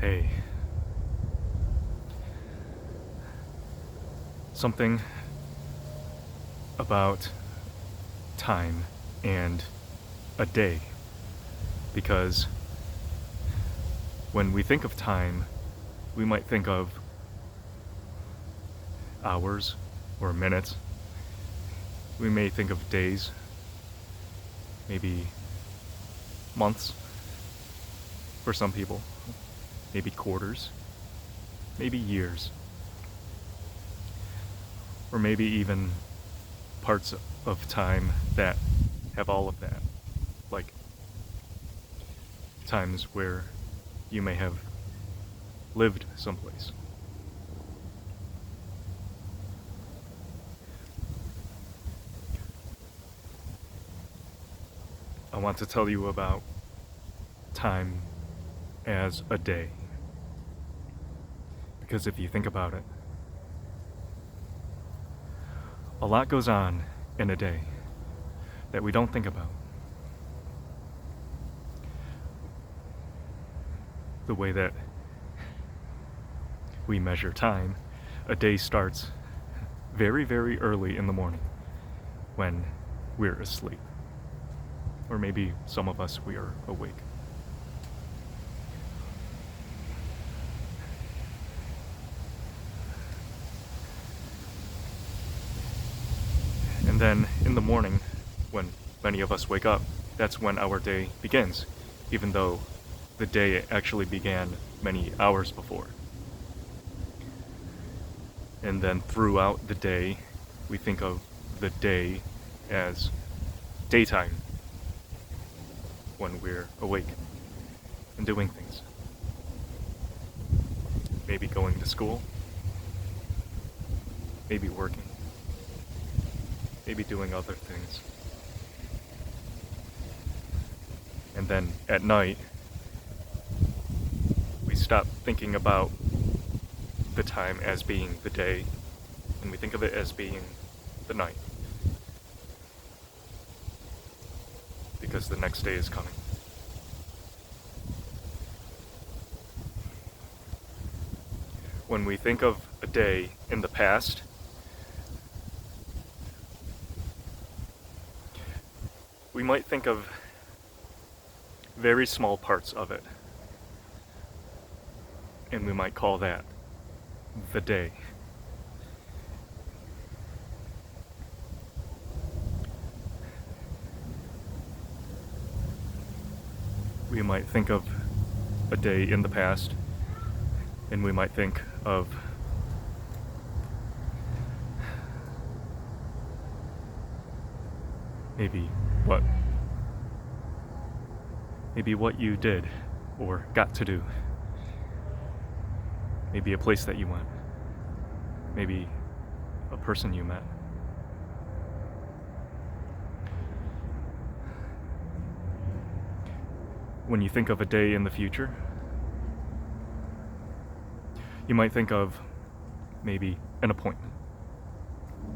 Hey, something about time and a day. Because when we think of time, we might think of hours or minutes. We may think of days, maybe months for some people, maybe quarters, maybe years, or maybe even parts of time that have all of that, like times where you may have lived someplace. I want to tell you about time as a day. Because if you think about it, a lot goes on in a day that we don't think about. The way that we measure time, a day starts very, very early in the morning when we're asleep. Or maybe some of us, we are awake. And then in the morning, when many of us wake up, that's when our day begins, even though the day actually began many hours before. And then throughout the day, we think of the day as daytime, when we're awake and doing things. Maybe going to school, maybe working, maybe doing other things. And then at night, we stop thinking about the time as being the day, and we think of it as being the night. Because the next day is coming. When we think of a day in the past, we might think of very small parts of it, and we might call that the day. We might think of a day in the past, and we might think of maybe what you did or got to do. Maybe a place that you went. Maybe a person you met. When you think of a day in the future, you might think of maybe an appointment,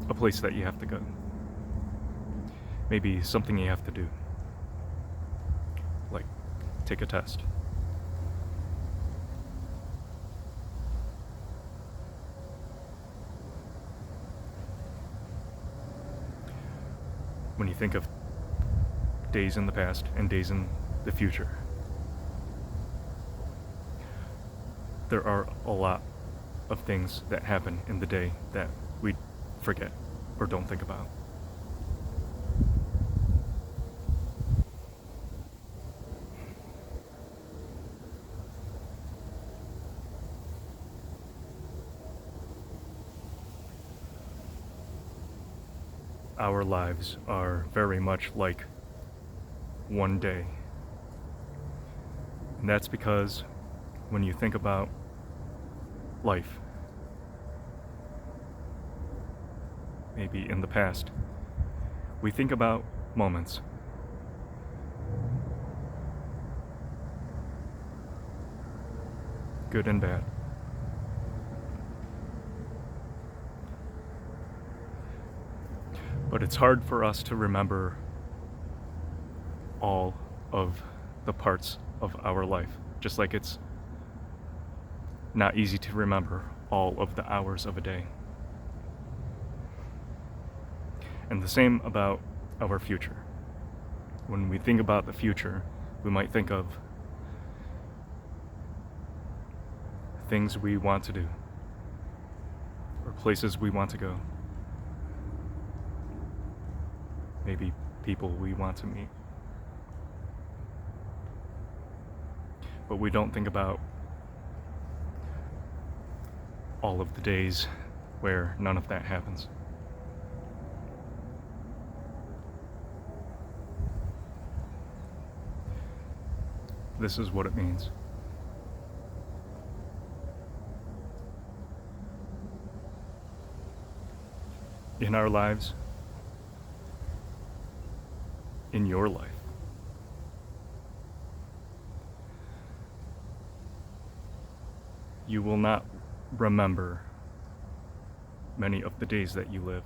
a place that you have to go, maybe something you have to do, like take a test. When you think of days in the past and days in the future, there are a lot of things that happen in the day that we forget or don't think about. Our lives are very much like one day. And that's because when you think about life, maybe in the past, we think about moments. Good and bad. But it's hard for us to remember all of the parts of our life, just like it's not easy to remember all of the hours of a day. And the same about our future. When we think about the future, we might think of things we want to do, or places we want to go, maybe people we want to meet. But we don't think about all of the days where none of that happens. This is what it means. In our lives, in your life, you will not remember many of the days that you live.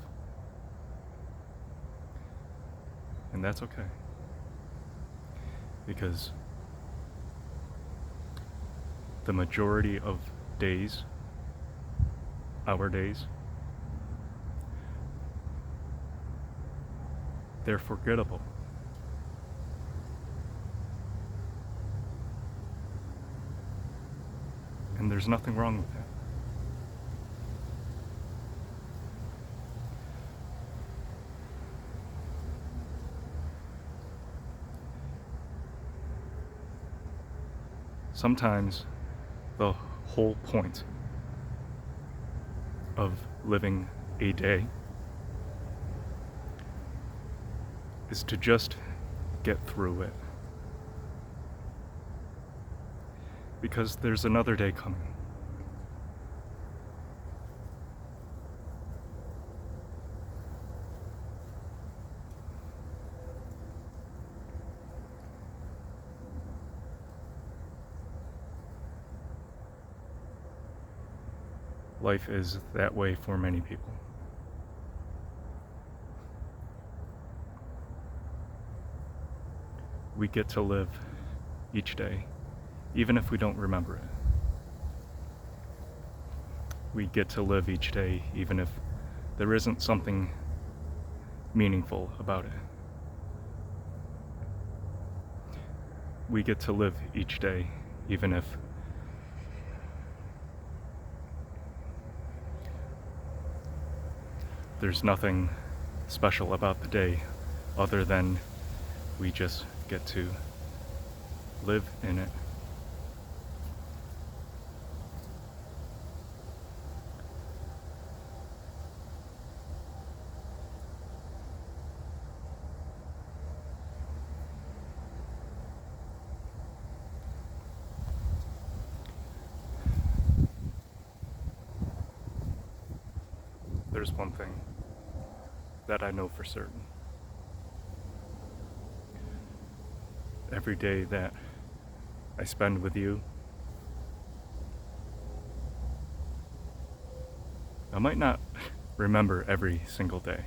And that's okay. Because the majority of days, our days, they're forgettable. And there's nothing wrong with that. Sometimes the whole point of living a day is to just get through it. Because there's another day coming. Life is that way for many people. We get to live each day, even if we don't remember it. We get to live each day, even if there isn't something meaningful about it. We get to live each day, even if there's nothing special about the day other than we just get to live in it. There's one thing that I know for certain. Every day that I spend with you, I might not remember every single day.